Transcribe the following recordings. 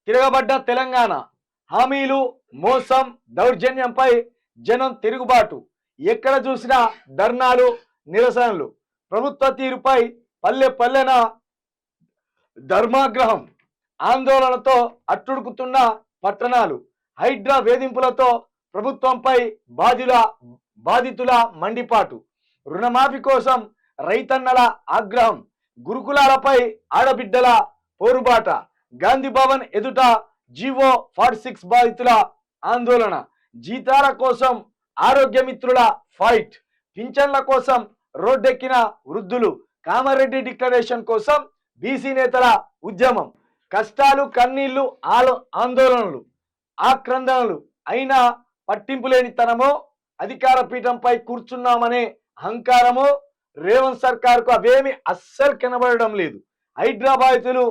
తిరగబడ్డ తెలంగాణ హామీలు మోసం దౌర్జన్యంపై జనం తిరుగుబాటు ఎక్కడ చూసినా ధర్నాలు నిరసనలు ప్రభుత్వ తీరుపై పల్లె పల్లెన ధర్మాగ్రహం ఆందోళనతో అట్టుడుకుతున్న పట్టణాలు హైడ్రా వేధింపులతో ప్రభుత్వంపై బాధితుల మండిపాటు రుణమాఫీ కోసం రైతన్నల ఆగ్రహం గురుకులాలపై ఆడబిడ్డల పోరుబాట గాంధీ భవన్ ఎదుట జీవో 46 బాధితుల ఆందోళన జీతాల కోసం ఆరోగ్య మిత్రుల ఫైట్ పింఛన్ల కోసం రోడ్డెక్కిన వృద్ధులు కామారెడ్డి డిక్లరేషన్ కోసం బీసీ నేతల ఉద్యమం కష్టాలు కన్నీళ్లు ఆందోళనలు ఆక్రందనలు అయినా పట్టింపు లేని తనమో అధికార పీఠంపై కూర్చున్నామనే అహంకారమో రేవంత్ సర్కార్కు అవేమి అస్సలు కనబడడం లేదు. హైదరాబాదులు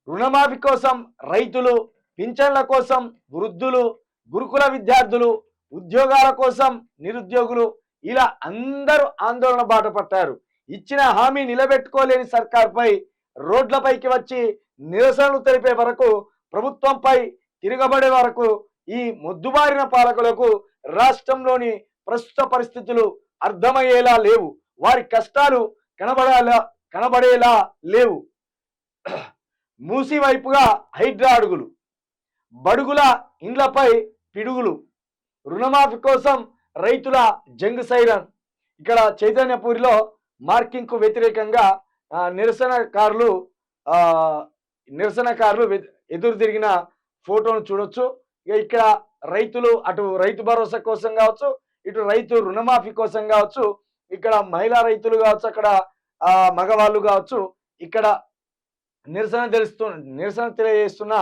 రుణమాఫీ కోసం రైతులు పింఛన్ల కోసం వృద్ధులు గురుకుల విద్యార్థులు ఉద్యోగాల కోసం నిరుద్యోగులు ఇలా అందరూ ఆందోళన బాట పట్టారు. ఇచ్చిన హామీ నిలబెట్టుకోలేని సర్కార్పై రోడ్లపైకి వచ్చి నిరసనలు తెలిపే వరకు ప్రభుత్వంపై తిరగబడే వరకు ఈ మొద్దుబారిన పాలకులకు రాష్ట్రంలోని ప్రస్తుత పరిస్థితులు అర్థమయ్యేలా లేవు. వారి కష్టాలు కనబడేలా లేవు. మూసి వైపుగా హైడ్రా అడుగులు బడుగుల ఇండ్లపై పిడుగులు రుణమాఫీ కోసం రైతుల జంగ్ సైరన్. ఇక్కడ చైతన్యపూరిలో మార్కింగ్ కు వ్యతిరేకంగా నిరసనకారులు ఎదురు తిరిగిన ఫోటోను చూడొచ్చు. ఇక్కడ రైతులు అటు రైతు భరోసా కోసం కావచ్చు, ఇటు రైతు రుణమాఫీ కోసం కావచ్చు, ఇక్కడ మహిళా రైతులు కావచ్చు, అక్కడ మగవాళ్ళు కావచ్చు, ఇక్కడ నిరసన తెలియజేస్తున్న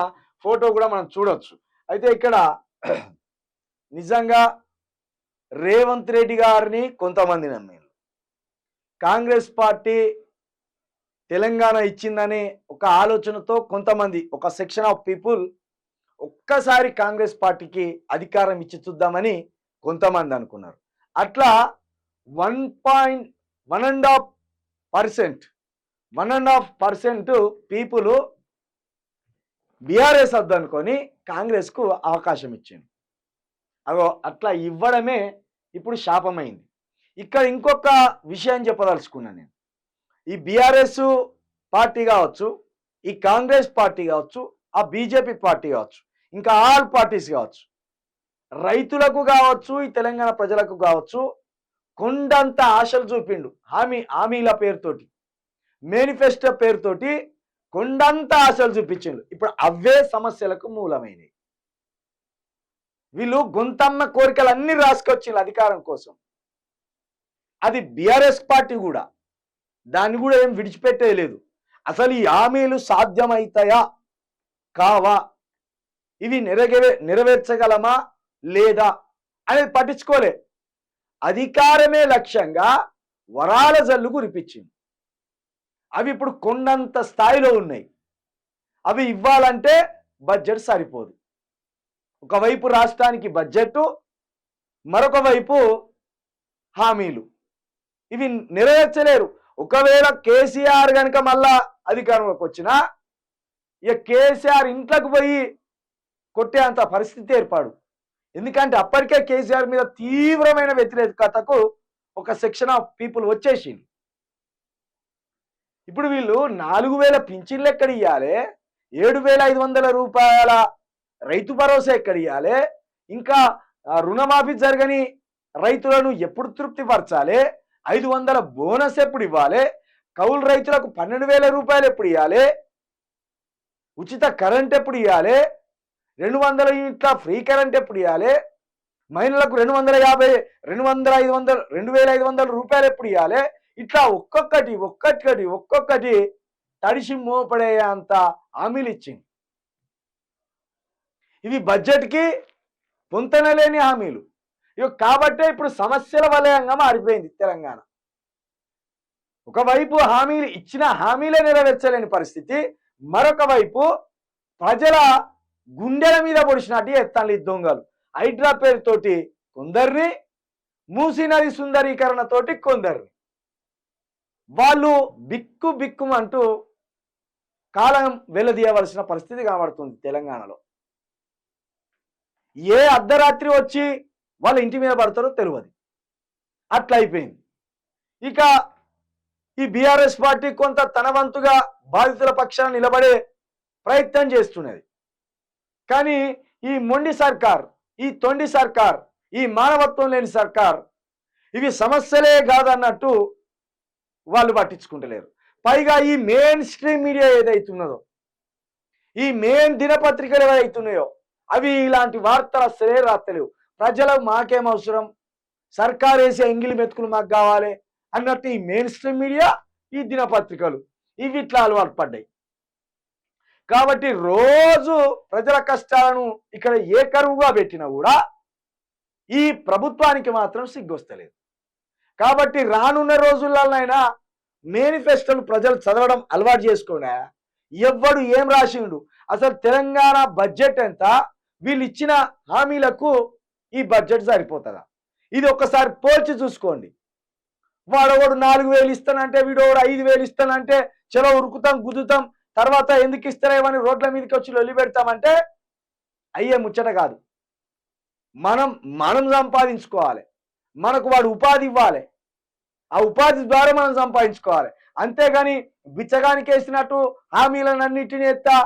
ఫోటో కూడా మనం చూడొచ్చు. అయితే ఇక్కడ నిజంగా రేవంత్ రెడ్డి గారిని కొంతమంది నమ్మారు. కాంగ్రెస్ పార్టీ తెలంగాణ ఇచ్చిందనే ఒక ఆలోచనతో కొంతమంది ఒక సెక్షన్ ఆఫ్ పీపుల్ ఒక్కసారి కాంగ్రెస్ పార్టీకి అధికారం ఇచ్చి చూద్దామని కొంతమంది అనుకున్నారు. అట్లా 1.5% పీపుల్ బీఆర్ఎస్ వద్దనుకొని కాంగ్రెస్కు అవకాశం ఇచ్చింది. అట్లా ఇవ్వడమే ఇప్పుడు శాపమైంది. ఇక్కడ ఇంకొక విషయం చెప్పదలుచుకున్నాను నేను. ఈ బీఆర్ఎస్ పార్టీ కావచ్చు, ఈ కాంగ్రెస్ పార్టీ కావచ్చు, ఆ బీజేపీ పార్టీ కావచ్చు, ఇంకా ఆల్ పార్టీస్ కావచ్చు, రైతులకు కావచ్చు, ఈ తెలంగాణ ప్రజలకు కావచ్చు కొండంత ఆశలు చూపిండు. హామీల పేరుతోటి మేనిఫెస్టో పేరుతోటి కొండంత ఆశలు చూపించిండు. ఇప్పుడు అవే సమస్యలకు మూలమైనవి. వీళ్ళు గొంతమ్మ కోరికలన్నీ రాసుకొచ్చిండ్రు అధికారం కోసం. అది బీఆర్ఎస్ పార్టీ కూడా దాన్ని కూడా ఏం విడిచిపెట్టేయలేదు. అసలు ఈ హామీలు సాధ్యమవుతాయా కావా, ఇవి నెరవేర్చగలమా లేదా అనేది పట్టించుకోలే. అధికారమే లక్ష్యంగా వరాల జల్లు కురిపించింది. అవి ఇప్పుడు కొండంత స్థాయిలో ఉన్నాయి. అవి ఇవ్వాలంటే బడ్జెట్ సరిపోదు. ఒకవైపు రాష్ట్రానికి బడ్జెట్, మరొక వైపు హామీలు. ఇవి నెరవేర్చలేరు. ఒకవేళ కేసీఆర్ కనుక మళ్ళా అధికారంలోకి వచ్చినా ఇక కేసీఆర్ ఇంట్లోకి పోయి కొట్టేంత పరిస్థితి ఏర్పాడు. ఎందుకంటే అప్పటికే కేసీఆర్ మీద తీవ్రమైన వ్యతిరేకతకు ఒక సెక్షన్ ఆఫ్ పీపుల్ వచ్చేసింది. ఇప్పుడు వీళ్ళు 4000 పింఛన్లు ఎక్కడ ఇవ్వాలి, 7500 రూపాయల రైతు భరోసా ఎక్కడ ఇవ్వాలి, ఇంకా రుణమాఫీ జరగని రైతులను ఎప్పుడు తృప్తిపరచాలి, 500 బోనస్ ఎప్పుడు ఇవ్వాలి, కౌలు రైతులకు 12,000 రూపాయలు ఎప్పుడు ఇవ్వాలి, ఉచిత కరెంట్ ఎప్పుడు ఇవ్వాలి, 200 యూనిట్ల ఫ్రీ కరెంట్ ఎప్పుడు ఇవ్వాలి, మహిళలకు 2,500 రూపాయలు ఎప్పుడు ఇవ్వాలి. ఇట్లా ఒక్కొక్కటి తడిసి మోపడే అంత హామీలు ఇచ్చింది. ఇవి బడ్జెట్కి పొంతనలేని హామీలు. కాబట్టే ఇప్పుడు సమస్యల వలయంగా మారిపోయింది తెలంగాణ. ఒకవైపు ఇచ్చిన హామీలే నెరవేర్చలేని పరిస్థితి, మరొక వైపు ప్రజల గుండెల మీద పొడిచినట్టు ఎత్తాలి దొంగలు. హైడ్రా పేరుతోటి కొందరిని, మూసీ నది సుందరీకరణతోటి కొందరిని. వాళ్ళు బిక్కుమంటూ కాలం వెల్లదీయవలసిన పరిస్థితి కనబడుతుంది తెలంగాణలో. ఏ అర్ధరాత్రి వచ్చి వాళ్ళ ఇంటి మీద పడతారో తెలియదు, అట్లా అయిపోయింది. ఇక ఈ బీఆర్ఎస్ పార్టీ కొంత తన వంతుగా బాధితుల పక్షాన నిలబడే ప్రయత్నం చేస్తున్నది. కానీ ఈ మొండి సర్కార్, ఈ తొండి సర్కార్, ఈ మానవత్వం లేని సర్కార్ ఇవి సమస్యలే కాదన్నట్టు వాళ్ళు పట్టించుకుంటలేరు. పైగా ఈ మెయిన్ స్ట్రీమ్ మీడియా ఏదైతున్నదో, ఈ మెయిన్ దినపత్రికలు ఏవైతున్నాయో అవి ఇలాంటి వార్తలు అసలే రాస్తలేవు. ప్రజలకు మాకేం అవసరం, సర్కార్ వేసే ఎంగిలి మెతుకులు మాకు కావాలి అన్నట్టు ఈ మెయిన్ స్ట్రీమ్ మీడియా, ఈ దినపత్రికలు ఇవి ఇట్లా అలవాటు పడ్డాయి. కాబట్టి రోజు ప్రజల కష్టాలను ఇక్కడ ఏ కరువుగా పెట్టినా కూడా ఈ ప్రభుత్వానికి మాత్రం సిగ్గొస్తలేదు. కాబట్టి రానున్న రోజులైనా మేనిఫెస్టోలు ప్రజలు చదవడం అలవాటు చేసుకోండి. ఎవ్వడు ఏం రాసిండు, అసలు తెలంగాణ బడ్జెట్ ఎంత, వీళ్ళు ఇచ్చిన హామీలకు ఈ బడ్జెట్ సరిపోతుందా, ఇది ఒక్కసారి పోల్చి చూసుకోండి. వాడోడు 4,000 ఇస్తానంటే, వీడోడు 5,000 ఇస్తానంటే చలో ఉరుకుతాం గుద్దుతాం, తర్వాత ఎందుకు ఇస్తారేమని రోడ్ల మీదకి వచ్చి లొల్లి పెడతామంటే అయ్యే ముచ్చట కాదు. మనం సంపాదించుకోవాలి, మనకు వాడు ఉపాధి ఇవ్వాలి, ఆ ఉపాధి ద్వారా మనం సంపాదించుకోవాలి. అంతేగాని బిచ్చగానికి వేసినట్టు హామీలన్నింటినీ ఎత్తా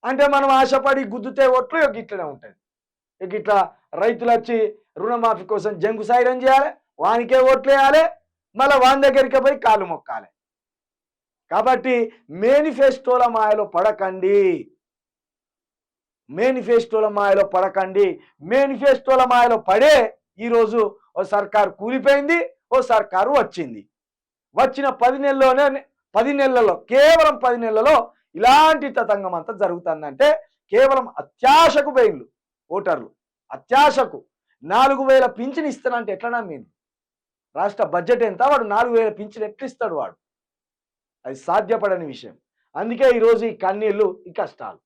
అంటే మనం ఆశపడి గుద్దుతే ఓట్లు ఇట్లనే ఉంటుంది. ఇట్లా రైతులు వచ్చి రుణమాఫీ కోసం జంగు సైరం చేయాలి, వానికే ఓట్లు వేయాలి, మళ్ళీ వాని దగ్గరికి పోయి కాళ్ళు మొక్కాలి. కాబట్టి మేనిఫెస్టోల మాయలో పడకండి, మేనిఫెస్టోల మాయలో పడకండి. మేనిఫెస్టోల మాయలో పడే ఈరోజు ఓ సర్కారు కూలిపోయింది, ఓ సర్కారు వచ్చింది. వచ్చిన 10 నెలల్లో కేవలం 10 నెలల్లో ఇలాంటి తతంగం అంతా జరుగుతుందంటే కేవలం అత్యాశకు బయలు ఓటర్లు, అత్యాశకు 4,000 పింఛన్ ఇస్తానంటే ఎట్లా మీరు రాష్ట్ర బడ్జెట్ ఎంత, వాడు 4,000 పింఛన్ ఎట్లా ఇస్తాడు వాడు, అది సాధ్యపడని విషయం. అందుకే ఈరోజు ఈ కన్నీళ్ళు, ఈ కష్టాలు.